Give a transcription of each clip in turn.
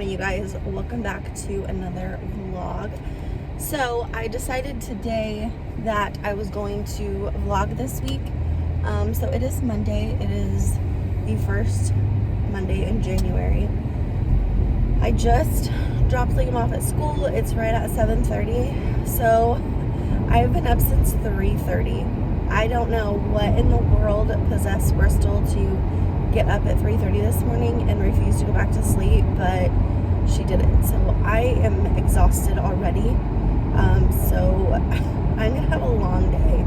morning, you guys. Welcome back to another vlog. So I decided today that I was going to vlog this week. So it is Monday. It is the first Monday in January. I just dropped Liam off at school. It's right at 7:30. So I've been up since 3:30. I don't know what in the world possessed Brystal to get up at 3:30 this morning and refuse to go back to sleep, but she didn't. So I am exhausted already. So I'm gonna have a long day.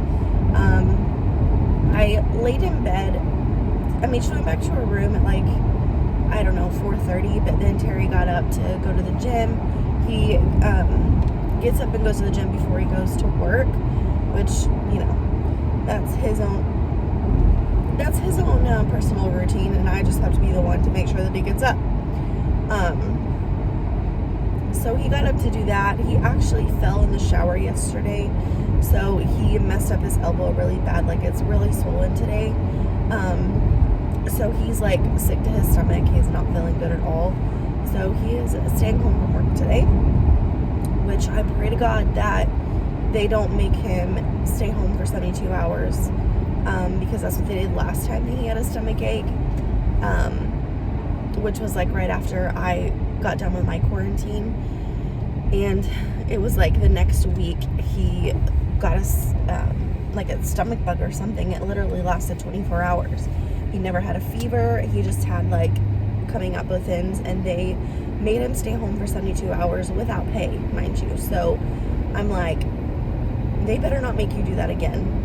I laid in bed. I mean, she went back to her room at like, I don't know, 4:30, but then Terry got up to go to the gym. He gets up and goes to the gym before he goes to work, which, you know, that's his own personal routine, and I just have to be the one to make sure that he gets up. So he got up to do that. He actually fell in the shower yesterday, so he messed up his elbow really bad. Like, it's really swollen today. So he's like sick to his stomach. He's not feeling good at all. So he is staying home from work today, which I pray to God that they don't make him stay home for 72 hours. Because that's what they did last time he had a stomach ache, which was like right after I got done with my quarantine, and it was like the next week he got like a stomach bug or something. It literally lasted 24 hours. He never had a fever. He just had like coming up both ends, and they made him stay home for 72 hours without pay, mind you. So I'm like, they better not make you do that again.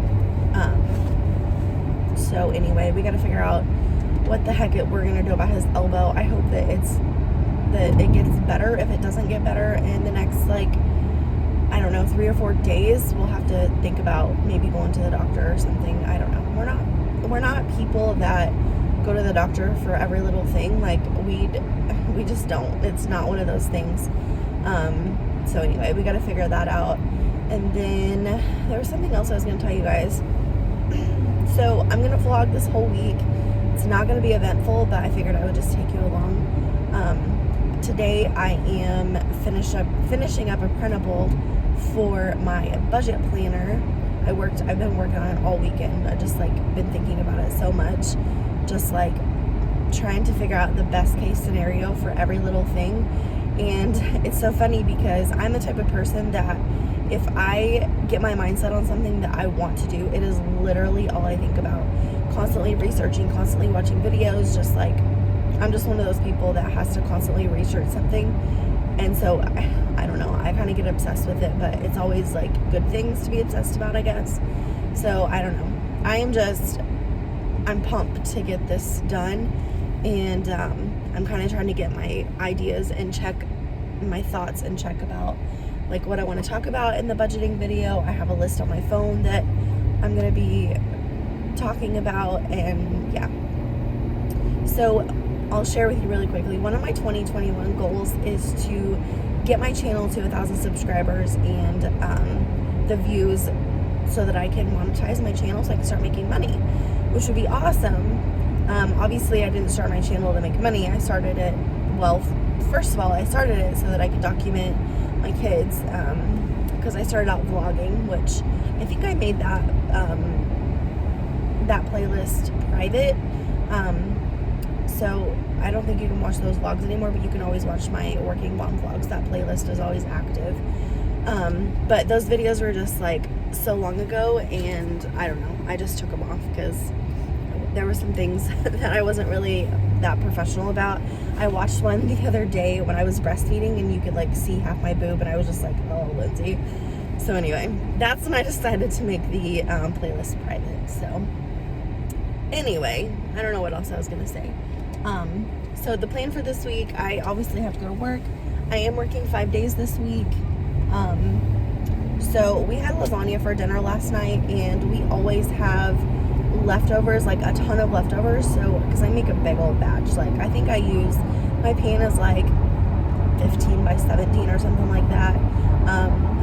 So anyway, we got to figure out what the heck we're going to do about his elbow. I hope that it gets better. If it doesn't get better in the next, like, I don't know, 3 or 4 days, we'll have to think about maybe going to the doctor or something. I don't know. We're not people that go to the doctor for every little thing. Like, we just don't. It's not one of those things. So anyway, we got to figure that out. And then there was something else I was going to tell you guys. So I'm going to vlog this whole week. It's not going to be eventful, but I figured I would just take you along. Today I am finishing up a printable for my budget planner. I've been working on it all weekend. I just like been thinking about it so much. Just like trying to figure out the best case scenario for every little thing. And it's so funny because I'm the type of person that if I get my mindset on something that I want to do, it is literally all I think about. Constantly researching, constantly watching videos, just like, I'm just one of those people that has to constantly research something. And so, I don't know, I kind of get obsessed with it, but it's always like good things to be obsessed about, I guess. So, I don't know. I'm pumped to get this done. And I'm kind of trying to get my ideas in check, my thoughts in check about like what I want to talk about in the budgeting video. I have a list on my phone that I'm going to be talking about, and yeah. So I'll share with you really quickly. One of my 2021 goals is to get my channel to 1,000 subscribers and the views so that I can monetize my channel so I can start making money, which would be awesome. Obviously, I didn't start my channel to make money. I started it, well, first of all, I started it so that I could document my kids, because I started out vlogging, which I think I made that playlist private, so I don't think you can watch those vlogs anymore, but you can always watch my working mom vlogs. That playlist is always active, but those videos were just like so long ago, and I don't know, I just took them off because there were some things that I wasn't really that professional about. I watched one the other day when I was breastfeeding, and you could like see half my boob, and I was just like, oh, Lindsay. So anyway, that's when I decided to make the playlist private. So anyway, I don't know what else I was gonna say. So the plan for this week, I obviously have to go to work. I am working 5 days this week. So we had lasagna for dinner last night, and we always have leftovers, like a ton of leftovers. So because I make a big old batch, like I think I use, my pan is like 15 by 17 or something like that.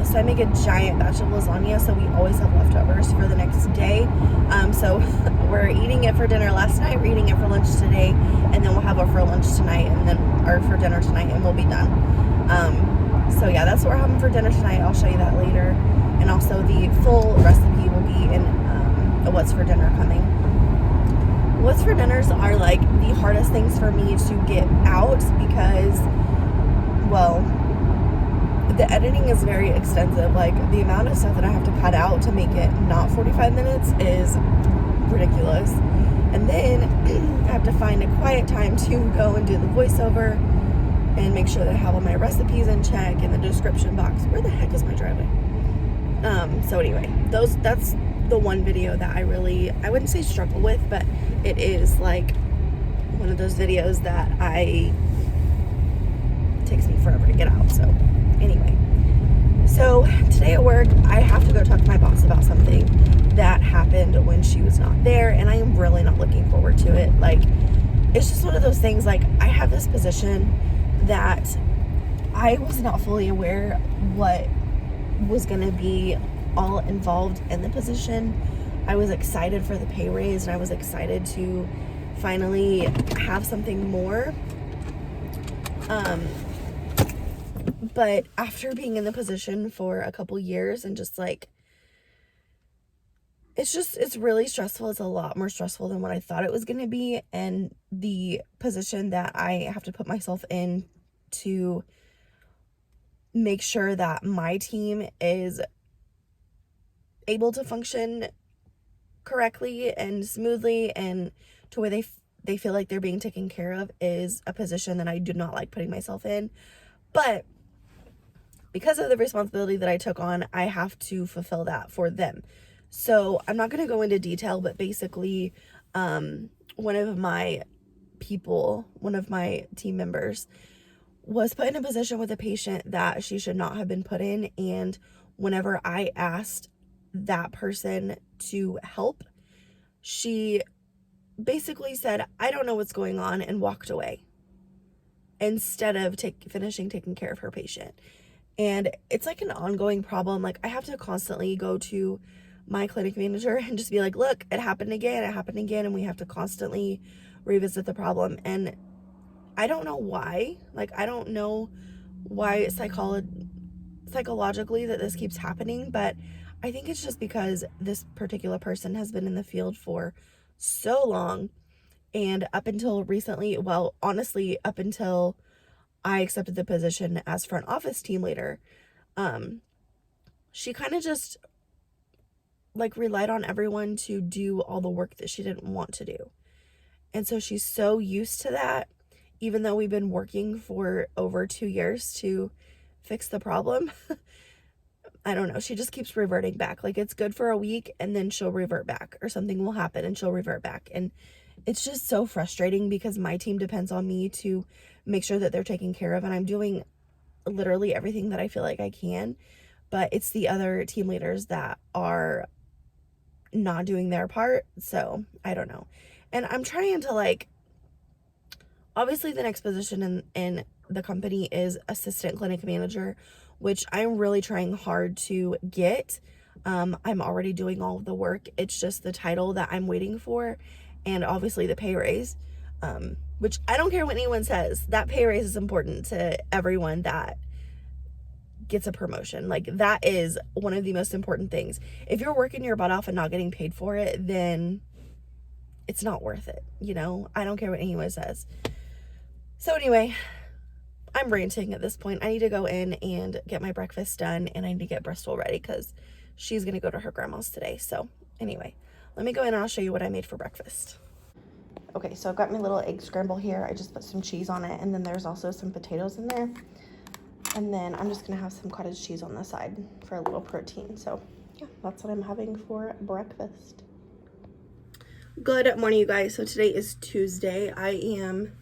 So I make a giant batch of lasagna, so we always have leftovers for the next day. So we're eating it for dinner last night, we're eating it for lunch today, and then we'll have it for lunch tonight, and then, or for dinner tonight, and we'll be done. So yeah, that's what we're having for dinner tonight. I'll show you that later. And also the full recipe will be in what's for dinner coming. What's for dinners are like the hardest things for me to get out because, well, the editing is very extensive. Like the amount of stuff that I have to cut out to make it not 45 minutes is ridiculous. And then I have to find a quiet time to go and do the voiceover and make sure that I have all my recipes in check in the description box. Where the heck is my driveway? So anyway, that's the one video that I wouldn't say struggle with, but it is like one of those videos that takes me forever to get out. So anyway, so today at work, I have to go talk to my boss about something that happened when she was not there, and I am really not looking forward to it. Like, it's just one of those things, like, I have this position that I was not fully aware what was going to be all involved in the position. I was excited for the pay raise, and I was excited to finally have something more. But after being in the position for a couple years and just like, it's really stressful. It's a lot more stressful than what I thought it was going to be. And the position that I have to put myself in to make sure that my team is able to function correctly and smoothly and to where they feel like they're being taken care of is a position that I do not like putting myself in. But because of the responsibility that I took on, I have to fulfill that for them. So I'm not going to go into detail, but basically, one of my team members was put in a position with a patient that she should not have been put in. And whenever I asked that person to help, she basically said, "I don't know what's going on," and walked away instead of finishing taking care of her patient. And it's like an ongoing problem. Like, I have to constantly go to my clinic manager and just be like, "Look, it happened again, and we have to constantly revisit the problem." And I don't know why. Like, I don't know why psychologically that this keeps happening, but I think it's just because this particular person has been in the field for so long, and up until recently, well, honestly, up until I accepted the position as front office team leader, she kind of just like relied on everyone to do all the work that she didn't want to do. And so she's so used to that, even though we've been working for over 2 years to fix the problem. I don't know. She just keeps reverting back. Like, it's good for a week and then she'll revert back, or something will happen and she'll revert back. And it's just so frustrating because my team depends on me to make sure that they're taken care of. And I'm doing literally everything that I feel like I can, but it's the other team leaders that are not doing their part. So I don't know. And I'm trying to, like, obviously the next position in the company is assistant clinic manager, which I'm really trying hard to get. I'm already doing all of the work. It's just the title that I'm waiting for, and obviously the pay raise, which I don't care what anyone says. That pay raise is important to everyone that gets a promotion. Like, that is one of the most important things. If you're working your butt off and not getting paid for it, then it's not worth it. You know, I don't care what anyone says. So anyway, I'm ranting at this point. I need to go in and get my breakfast done, and I need to get Brystal ready because she's going to go to her grandma's today. So anyway, let me go in and I'll show you what I made for breakfast. Okay, so I've got my little egg scramble here. I just put some cheese on it, and then there's also some potatoes in there. And then I'm just gonna have some cottage cheese on the side for a little protein. So yeah, that's what I'm having for breakfast. Good morning, you guys. So today is Tuesday. I am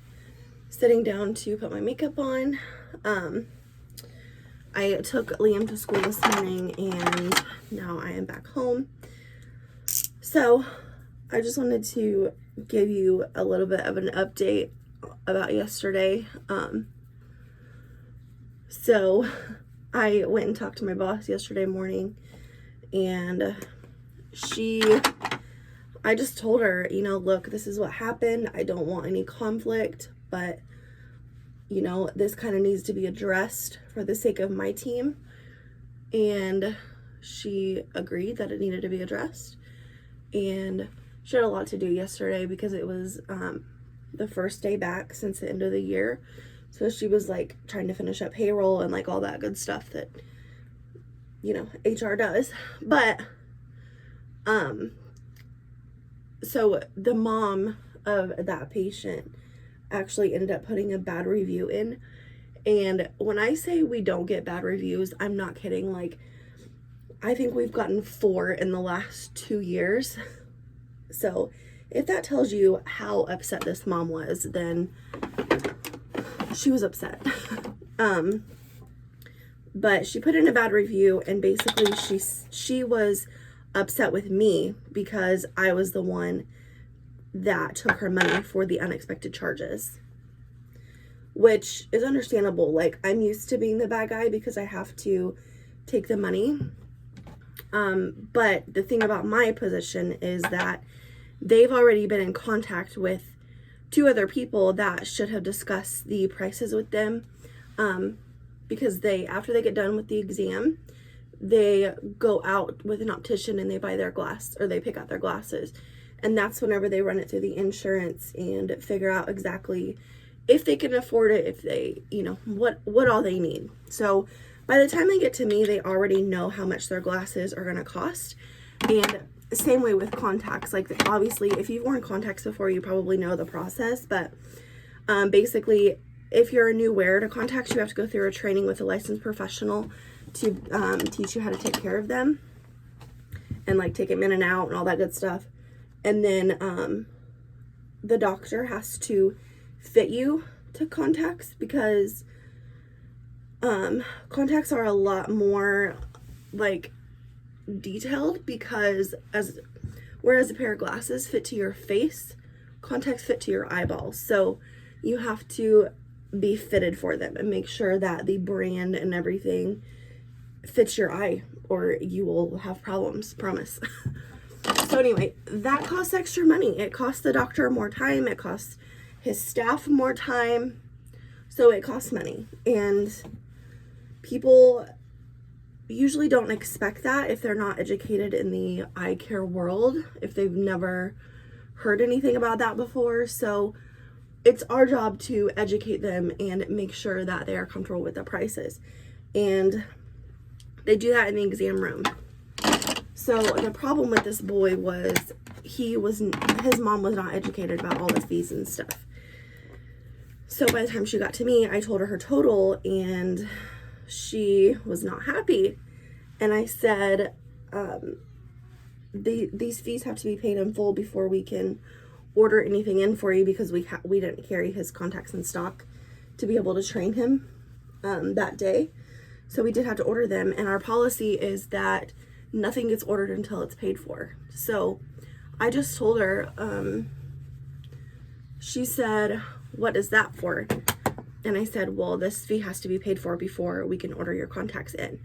sitting down to put my makeup on. I took Liam to school this morning, and now I am back home. So I just wanted to give you a little bit of an update about yesterday. So I went and talked to my boss yesterday morning, and I just told her, you know, look, this is what happened. I don't want any conflict, but, you know, this kind of needs to be addressed for the sake of my team. And she agreed that it needed to be addressed. And she had a lot to do yesterday because it was the first day back since the end of the year. So she was like trying to finish up payroll and like all that good stuff that, you know, HR does. But so the mom of that patient actually ended up putting a bad review in. And when I say we don't get bad reviews, I'm not kidding. Like, I think we've gotten 4 in the last 2 years. So if that tells you how upset this mom was, then she was upset. But she put in a bad review, and basically she was upset with me because I was the one that took her money for the unexpected charges, which is understandable. Like, I'm used to being the bad guy because I have to take the money. But the thing about my position is that they've already been in contact with 2 other people that should have discussed the prices with them. Because after they get done with the exam, they go out with an optician and they buy their glass, or they pick out their glasses. And that's whenever they run it through the insurance and figure out exactly if they can afford it, if they, you know, what all they need. So by the time they get to me, they already know how much their glasses are going to cost. And same way with contacts. Like, obviously, if you've worn contacts before, you probably know the process. But basically, if you're a new wearer to contacts, you have to go through a training with a licensed professional to teach you how to take care of them and like take them in and out and all that good stuff. And then the doctor has to fit you to contacts, because contacts are a lot more like detailed, because whereas a pair of glasses fit to your face, contacts fit to your eyeballs. So you have to be fitted for them and make sure that the brand and everything fits your eye, or you will have problems, promise. So anyway, that costs extra money. It costs the doctor more time, it costs his staff more time, so it costs money. And people usually don't expect that if they're not educated in the eye care world, if they've never heard anything about that before. So it's our job to educate them and make sure that they are comfortable with the prices. And they do that in the exam room. So the problem with this boy was his mom was not educated about all the fees and stuff. So by the time she got to me, I told her total, and she was not happy. And I said, these fees have to be paid in full before we can order anything in for you, because we didn't carry his contacts in stock to be able to train him that day. So we did have to order them, and our policy is that nothing gets ordered until it's paid for. So I just told her, she said, what is that for? And I said, well, this fee has to be paid for before we can order your contacts in.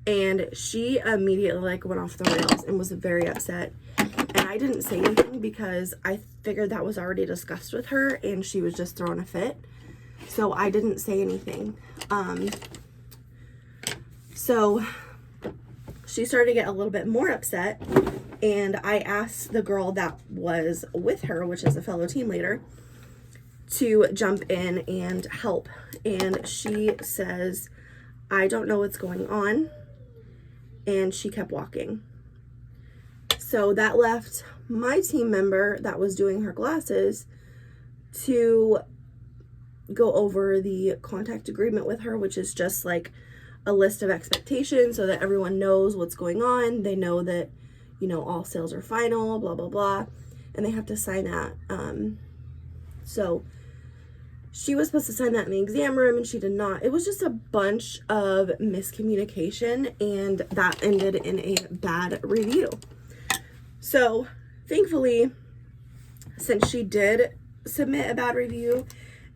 And she immediately like went off the rails and was very upset. And I didn't say anything because I figured that was already discussed with her and she was just throwing a fit. So I didn't say anything. So she started to get a little bit more upset, and I asked the girl that was with her, which is a fellow team leader, to jump in and help. And she says, I don't know what's going on. And she kept walking. So that left my team member that was doing her glasses to go over the contact agreement with her, which is just like a list of expectations so that everyone knows what's going on. They know that, you know, all sales are final, blah, blah, blah. And they have to sign that. So she was supposed to sign that in the exam room, and she did not. It was just a bunch of miscommunication, and that ended in a bad review. So thankfully, since she did submit a bad review,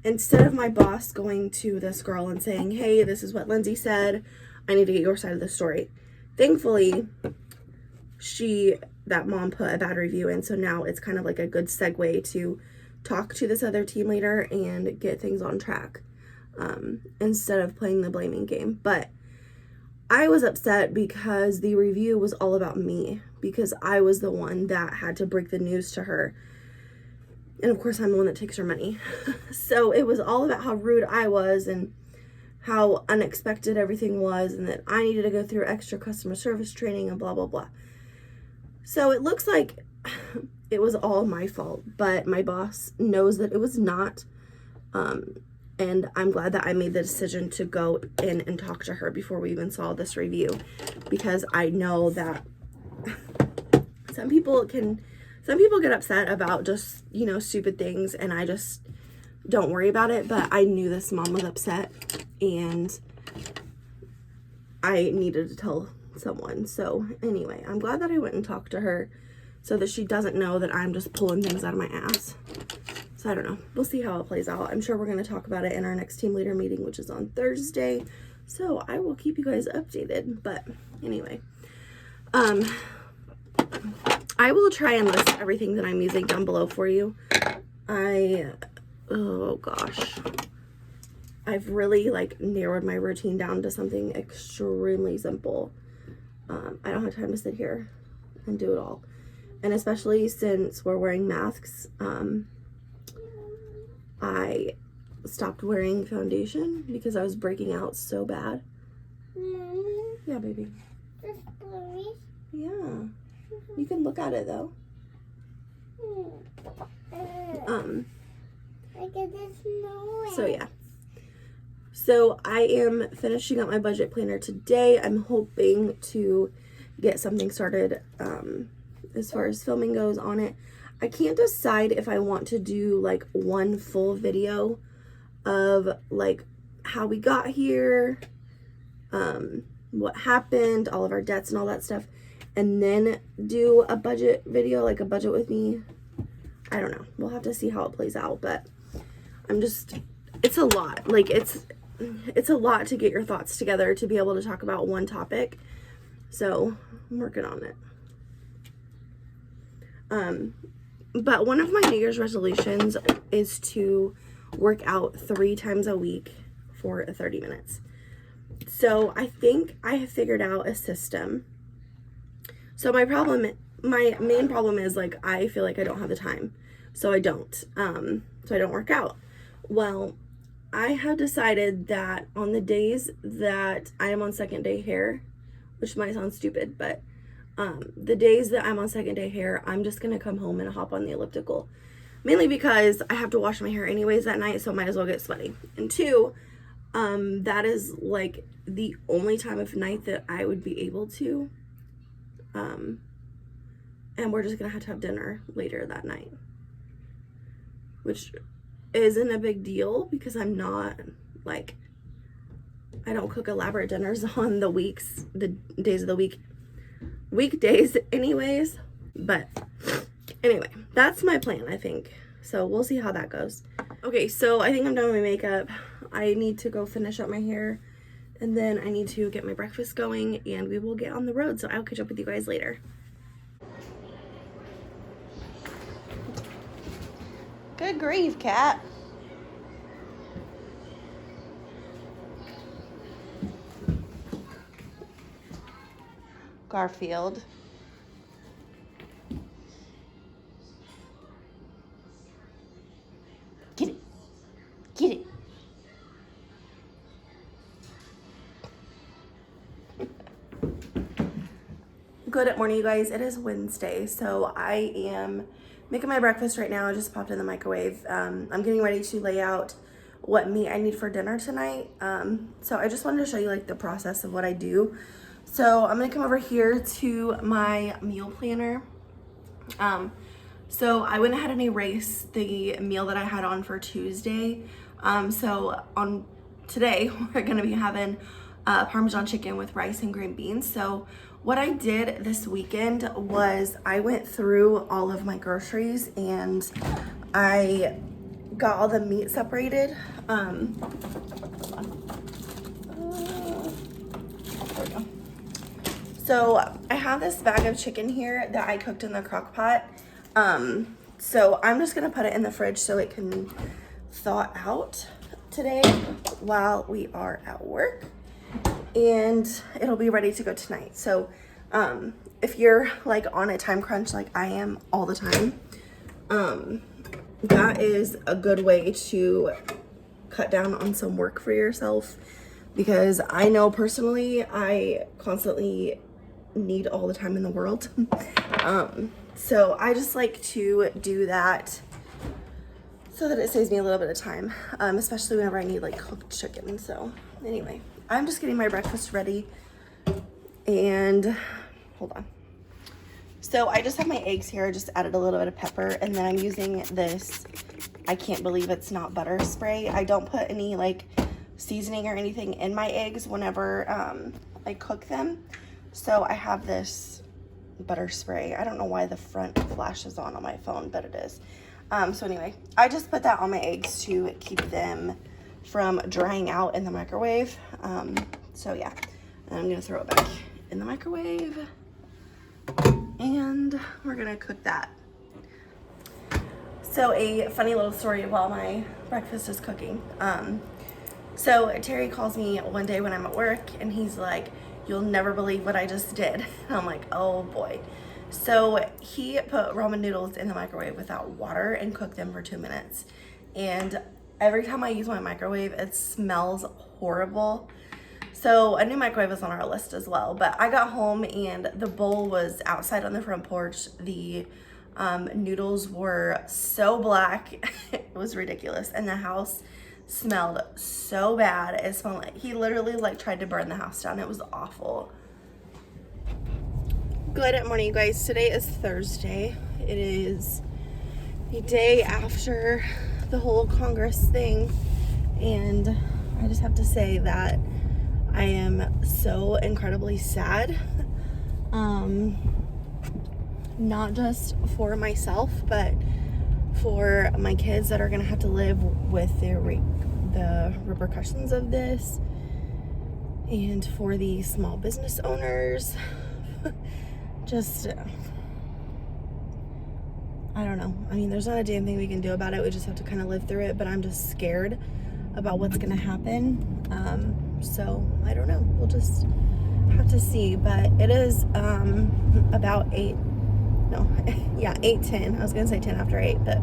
instead of my boss going to this girl and saying, hey, this is what Lindsay said, I need to get your side of the story, thankfully she that mom put a bad review in. So now it's kind of like a good segue to talk to this other team leader and get things on track, instead of playing the blaming game. But I was upset because the review was all about me, because I was the one that had to break the news to her. And of course, I'm the one that takes her money. So it was all about how rude I was and how unexpected everything was, and that I needed to go through extra customer service training and blah, blah, blah. So it looks like it was all my fault, but my boss knows that it was not. And I'm glad that I made the decision to go in and talk to her before we even saw this review, because I know that some people get upset about just, you know, stupid things, and I just don't worry about it. But I knew this mom was upset and I needed to tell someone. So anyway, I'm glad that I went and talked to her so that she doesn't know that I'm just pulling things out of my ass. So I don't know. We'll see how it plays out. I'm sure we're going to talk about it in our next team leader meeting, which is on Thursday. So I will keep you guys updated. But anyway, I will try and list everything that I'm using down below for you. Oh gosh. I've really like narrowed my routine down to something extremely simple. I don't have time to sit here and do it all. And especially since we're wearing masks, I stopped wearing foundation because I was breaking out so bad. Mommy? Yeah, baby. This blurry? Yeah. You can look at it though. I get this noise. So yeah. So I am finishing up my budget planner today. I'm hoping to get something started as far as filming goes on it. I can't decide if I want to do like one full video of like how we got here, what happened, all of our debts and all that stuff, and then do a budget video, like a budget with me. I don't know. We'll have to see how it plays out, but it's a lot. Like it's a lot to get your thoughts together to be able to talk about one topic. So I'm working on it. But one of my New Year's resolutions is to work out 3 times a week for 30 minutes. So I think I have figured out a system. So my main problem is like, I feel like I don't have the time. So I don't. So I don't work out. Well, I have decided that on the days that I am on second day hair, which might sound stupid, but the days that I'm on second day hair, I'm just gonna come home and hop on the elliptical, mainly because I have to wash my hair anyways that night, so I might as well get sweaty. And 2, that is like the only time of night that I would be able to, and we're just gonna have to have dinner later that night, which isn't a big deal because I'm not like, I don't cook elaborate dinners on the days of the week, weekdays anyways. But anyway, that's my plan, I think. So we'll see how that goes. Okay, so I think I'm done with my makeup. I need to go finish up my hair, and then I need to get my breakfast going, and we will get on the road. So I'll catch up with you guys later. Good grief, cat. Garfield. Get it. Get it. Good morning, you guys. It is Wednesday, so I am making my breakfast right now. I just popped in the microwave. I'm getting ready to lay out what meat I need for dinner tonight. So I just wanted to show you like the process of what I do. So I'm gonna come over here to my meal planner. So I went ahead and erased the meal that I had on for Tuesday. So on today, we're gonna be having Parmesan chicken with rice and green beans. So what I did this weekend was I went through all of my groceries and I got all the meat separated. There we go. So So I have this bag of chicken here that I cooked in the crock pot. So I'm just gonna put it in the fridge so it can thaw out today while we are at work, and it'll be ready to go tonight. So if you're like on a time crunch like I am all the time, that is a good way to cut down on some work for yourself, because I know personally I constantly need all the time in the world. So I just like to do that so that it saves me a little bit of time, especially whenever I need like cooked chicken. So anyway, I'm just getting my breakfast ready, and hold on. So I just have my eggs here. I just added a little bit of pepper, and then I'm using this, I can't believe it's not butter spray. I don't put any like seasoning or anything in my eggs whenever I cook them. So I have this butter spray. I don't know why the front flashes on my phone, but it is. So anyway, I just put that on my eggs to keep them from drying out in the microwave. So yeah, and I'm gonna throw it back in the microwave, and we're gonna cook that. So a funny little story while my breakfast is cooking. So Terry calls me one day when I'm at work, and he's like, "You'll never believe what I just did." And I'm like, oh boy. So he put ramen noodles in the microwave without water and cooked them for 2 minutes. And every time I use my microwave, it smells horrible. So a new microwave is on our list as well. But I got home and the bowl was outside on the front porch. The noodles were so black, it was ridiculous. And the house smelled so bad. It smelled like he literally like tried to burn the house down. It was awful. Good morning, you guys. Today is Thursday. It is the day after the whole Congress thing, and I just have to say that I am so incredibly sad. Not just for myself, but for my kids that are gonna have to live with the repercussions of this, and for the small business owners. Just, I don't know. I mean, there's not a damn thing we can do about it. We just have to kind of live through it, but I'm just scared about what's gonna happen. So I don't know. We'll just have to see. But it is about 8:10. I was gonna say 10 after 8, but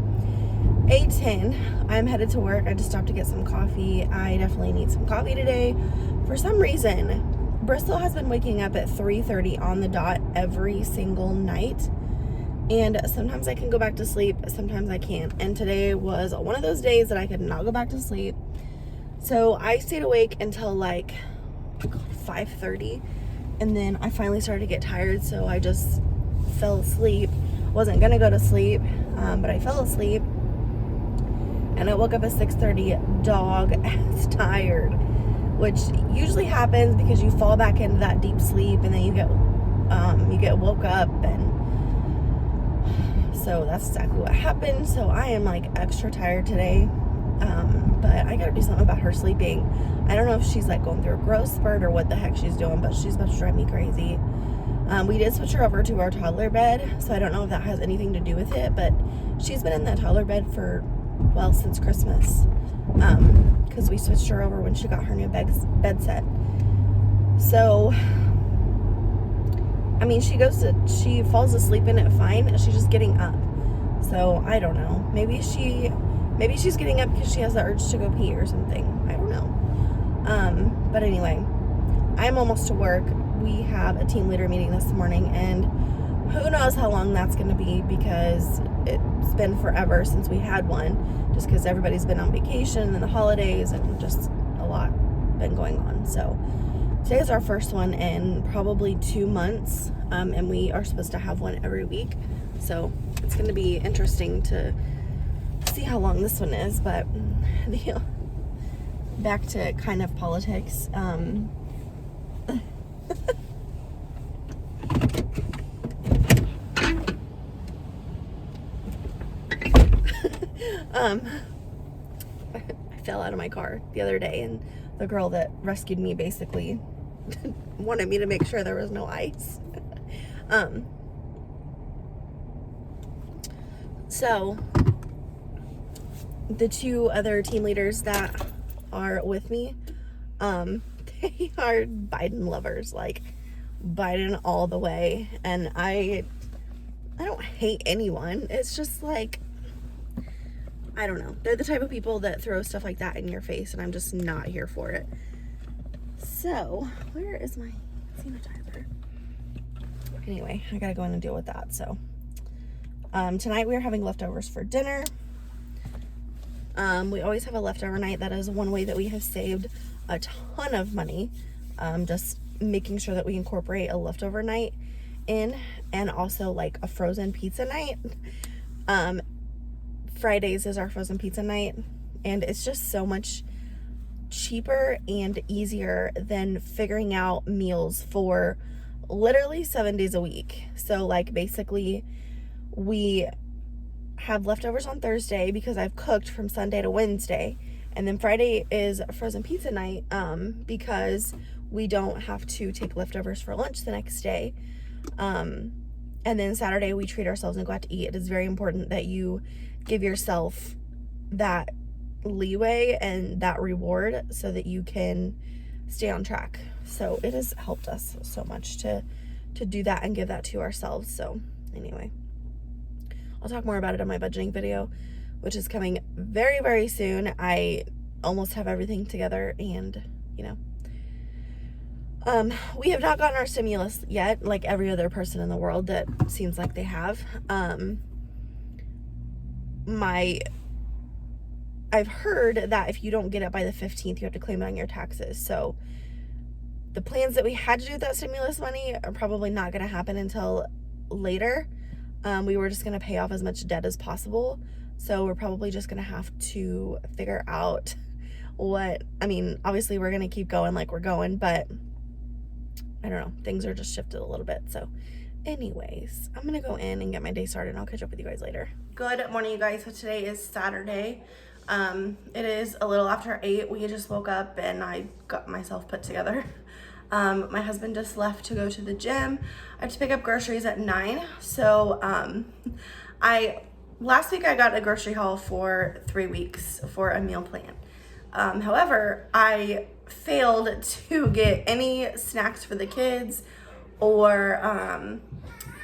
8:10. I'm headed to work. I just stopped to get some coffee. I definitely need some coffee today. For some reason, Brystal has been waking up at 3:30 on the dot every single night. And sometimes I can go back to sleep, sometimes I can't. And today was one of those days that I could not go back to sleep. So I stayed awake until like 5:30. And then I finally started to get tired, so I just fell asleep. Wasn't gonna go to sleep, but I fell asleep. And I woke up at 6:30, dog ass tired, which usually happens because you fall back into that deep sleep, and then you get woke up, and so that's exactly what happened. So I am like extra tired today, but I gotta do something about her sleeping. I don't know if she's like going through a growth spurt or what the heck she's doing, but she's about to drive me crazy. We did switch her over to our toddler bed, so I don't know if that has anything to do with it, but she's been in that toddler bed for, well, since Christmas, because we switched her over when she got her new bed set. So I mean, she falls asleep in it fine, and she's just getting up. So I don't know, maybe she's getting up because she has the urge to go pee or something. I don't know. But anyway, I'm almost to work. We have a team leader meeting this morning, and who knows how long that's going to be, because it's been forever since we had one, just because everybody's been on vacation and the holidays and just a lot been going on. So today is our first one in probably 2 months, and we are supposed to have one every week. So it's going to be interesting to see how long this one is. But back to kind of politics. I fell out of my car the other day, and the girl that rescued me basically wanted me to make sure there was no ice. So the two other team leaders that are with me, they are Biden lovers, like Biden all the way. And I don't hate anyone. It's just like, I don't know. They're the type of people that throw stuff like that in your face, and I'm just not here for it. So, where is my sanitizer? Anyway, I gotta go in and deal with that. So, tonight we are having leftovers for dinner. We always have a leftover night. That is one way that we have saved a ton of money. Just making sure that we incorporate a leftover night in, and also like a frozen pizza night. Fridays is our frozen pizza night, and it's just so much cheaper and easier than figuring out meals for literally 7 days a week. So like basically we have leftovers on Thursday because I've cooked from Sunday to Wednesday, and then Friday is frozen pizza night because we don't have to take leftovers for lunch the next day. And then Saturday we treat ourselves and go out to eat. It is very important that you give yourself that leeway and that reward so that you can stay on track. So it has helped us so much to do that and give that to ourselves. So anyway, I'll talk more about it in my budgeting video, which is coming very, very soon. I almost have everything together, and you know, we have not gotten our stimulus yet, like every other person in the world that seems like they have. I've heard that if you don't get it by the 15th, you have to claim it on your taxes. So the plans that we had to do with that stimulus money are probably not going to happen until later. We were just going to pay off as much debt as possible. So we're probably just going to have to figure out obviously we're going to keep going like we're going, but I don't know. Things are just shifted a little bit. So anyways, I'm going to go in and get my day started, and I'll catch up with you guys later. Good morning, you guys. So today is Saturday. It is a little after 8. We just woke up and I got myself put together. My husband just left to go to the gym. I have to pick up groceries at 9. So, last week I got a grocery haul for 3 weeks for a meal plan. However, I failed to get any snacks for the kids, or,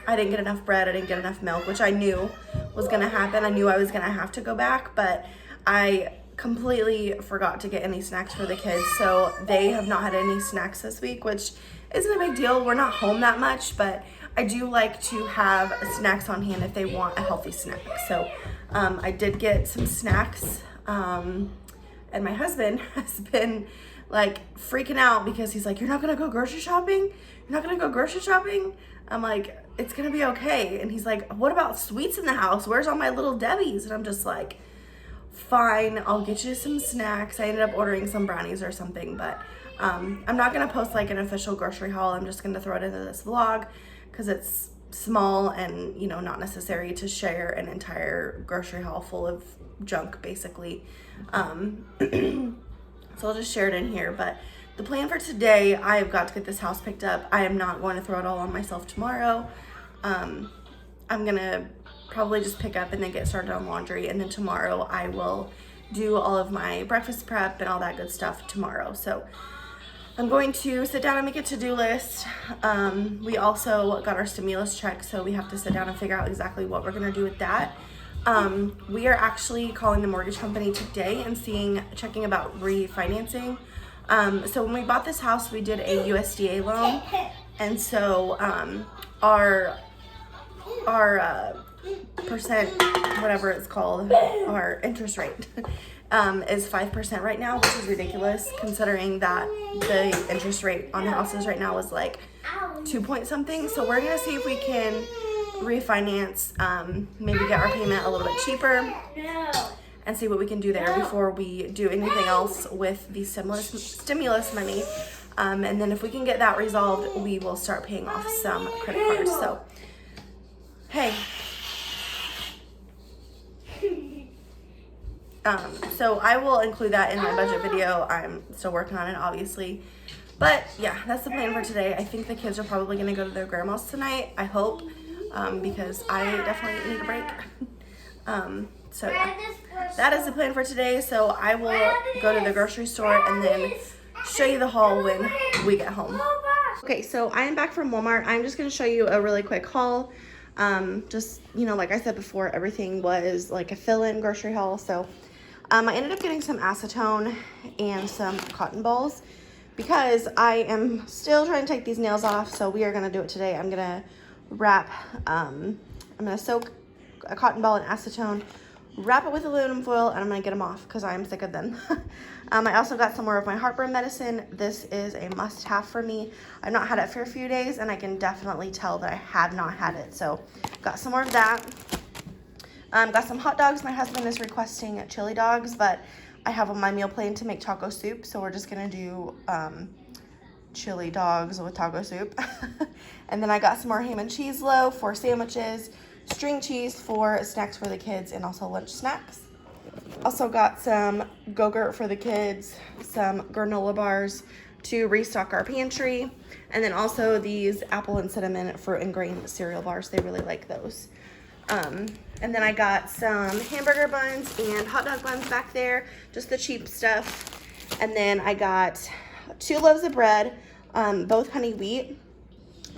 I didn't get enough bread. I didn't get enough milk, which I knew was going to happen. I knew I was going to have to go back, but I completely forgot to get any snacks for the kids. So they have not had any snacks this week, which isn't a big deal. We're not home that much, but I do like to have snacks on hand if they want a healthy snack. So I did get some snacks, and my husband has been like freaking out because he's like, "You're not going to go grocery shopping? You're not going to go grocery shopping?" I'm like, "It's going to be okay." And he's like, "What about sweets in the house? Where's all my little Debbies?" And I'm just like, "Fine, I'll get you some snacks." I ended up ordering some brownies or something, but I'm not going to post like an official grocery haul. I'm just going to throw it into this vlog because it's small and, you know, not necessary to share an entire grocery haul full of junk, basically. So I'll just share it in here. But the plan for today, I've got to get this house picked up. I am not going to throw it all on myself tomorrow. I'm going to probably just pick up and then get started on laundry. And then tomorrow I will do all of my breakfast prep and all that good stuff tomorrow. So I'm going to sit down and make a to-do list. We also got our stimulus check, so we have to sit down and figure out exactly what we're going to do with that. We are actually calling the mortgage company today and checking about refinancing. So when we bought this house, we did a USDA loan, and so our percent, whatever it's called, our interest rate is 5% right now, which is ridiculous considering that the interest rate on houses right now is like 2 point something. So we're gonna see if we can refinance, maybe get our payment a little bit cheaper, and see what we can do there before we do anything else with the stimulus money. And then if we can get that resolved, we will start paying off some credit cards. So, hey. So I will include that in my budget video. I'm still working on it, obviously. But yeah, that's the plan for today. I think the kids are probably gonna go to their grandma's tonight, I hope, because I definitely need a break. So yeah, that is the plan for today. So I will go to the grocery store and then show you the haul when we get home. Okay, so I am back from Walmart. I'm just gonna show you a really quick haul. Just, you know, like I said before, everything was like a fill-in grocery haul. So I ended up getting some acetone and some cotton balls because I am still trying to take these nails off. So we are gonna do it today. I'm gonna wrap, I'm gonna soak a cotton ball in acetone, wrap it with aluminum foil, and I'm gonna get them off because I'm sick of them. I also got some more of my heartburn medicine. This is a must-have for me. I've not had it for a few days, and I can definitely tell that I have not had it. So got some more of that. Got some hot dogs. My husband is requesting chili dogs, but I have on my meal plan to make taco soup, so we're just gonna do chili dogs with taco soup. And then I got some more ham and cheese loaf for sandwiches, string cheese for snacks for the kids, and also lunch snacks. Also got some Go-Gurt for the kids, some granola bars to restock our pantry, and then also these apple and cinnamon fruit and grain cereal bars. They really like those. And then I got some hamburger buns and hot dog buns back there, just the cheap stuff. And then I got 2 loaves of bread, both honey wheat.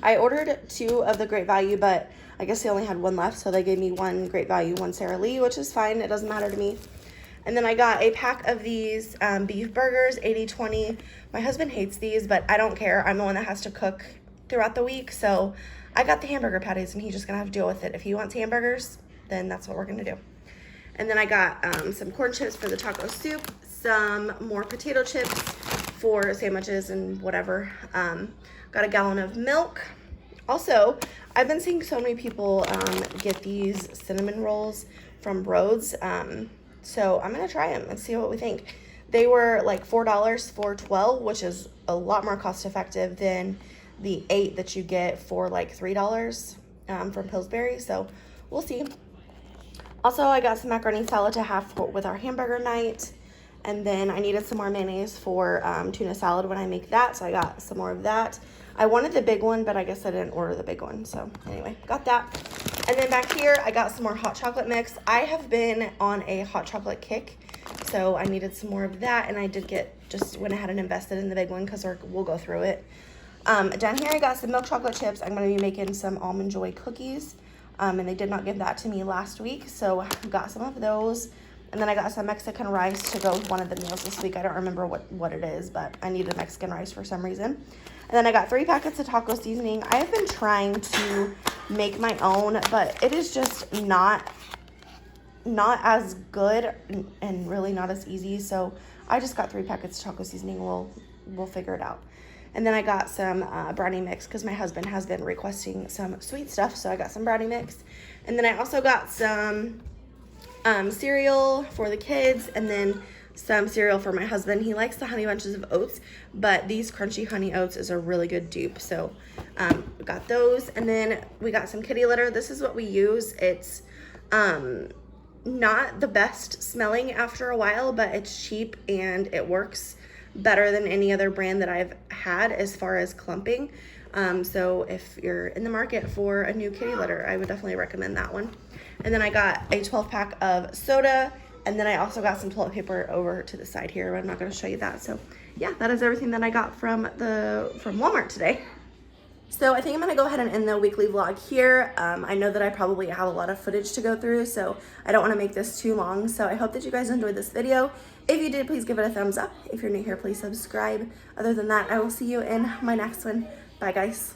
I ordered 2 of the Great Value, but I guess they only had 1 left, so they gave me 1 Great Value, 1 Sara Lee, which is fine. It doesn't matter to me. And then I got a pack of these beef burgers, 80-20. My husband hates these, but I don't care. I'm the one that has to cook throughout the week, so I got the hamburger patties, and he's just gonna have to deal with it. If he wants hamburgers, then that's what we're gonna do. And then I got some corn chips for the taco soup, some more potato chips for sandwiches and whatever. Got a gallon of milk. Also, I've been seeing so many people get these cinnamon rolls from Rhodes. So I'm gonna try them and see what we think. They were like $4 for 12, which is a lot more cost effective than the 8 that you get for like $3 from Pillsbury. So we'll see. Also, I got some macaroni salad to have with our hamburger night. And then I needed some more mayonnaise for tuna salad when I make that. So I got some more of that. I wanted the big one, but I guess I didn't order the big one. So anyway, got that. And then back here, I got some more hot chocolate mix. I have been on a hot chocolate kick, so I needed some more of that. And I did get, just went ahead and invested in the big one because we'll go through it. Down here, I got some milk chocolate chips. I'm going to be making some Almond Joy cookies. And they did not give that to me last week, so I got some of those. And then I got some Mexican rice to go with one of the meals this week. I don't remember what it is, but I needed Mexican rice for some reason. And then I got 3 packets of taco seasoning. I have been trying to make my own, but it is just not as good and really not as easy. So I just got 3 packets of taco seasoning. We'll figure it out. And then I got some brownie mix because my husband has been requesting some sweet stuff. So I got some brownie mix. And then I also got some cereal for the kids, and then some cereal for my husband. He likes the honey bunches of oats, but these crunchy honey oats is a really good dupe. So we got those. And then we got some kitty litter. This is what we use. It's not the best smelling after a while, but it's cheap and it works better than any other brand that I've had as far as clumping. So if you're in the market for a new kitty litter, I would definitely recommend that one. And then I got a 12-pack of soda, and then I also got some toilet paper over to the side here, but I'm not going to show you that. So yeah, that is everything that I got from Walmart today. So I think I'm going to go ahead and end the weekly vlog here. I know that I probably have a lot of footage to go through, so I don't want to make this too long. So I hope that you guys enjoyed this video. If you did, please give it a thumbs up. If you're new here, please subscribe. Other than that, I will see you in my next one. Bye, guys.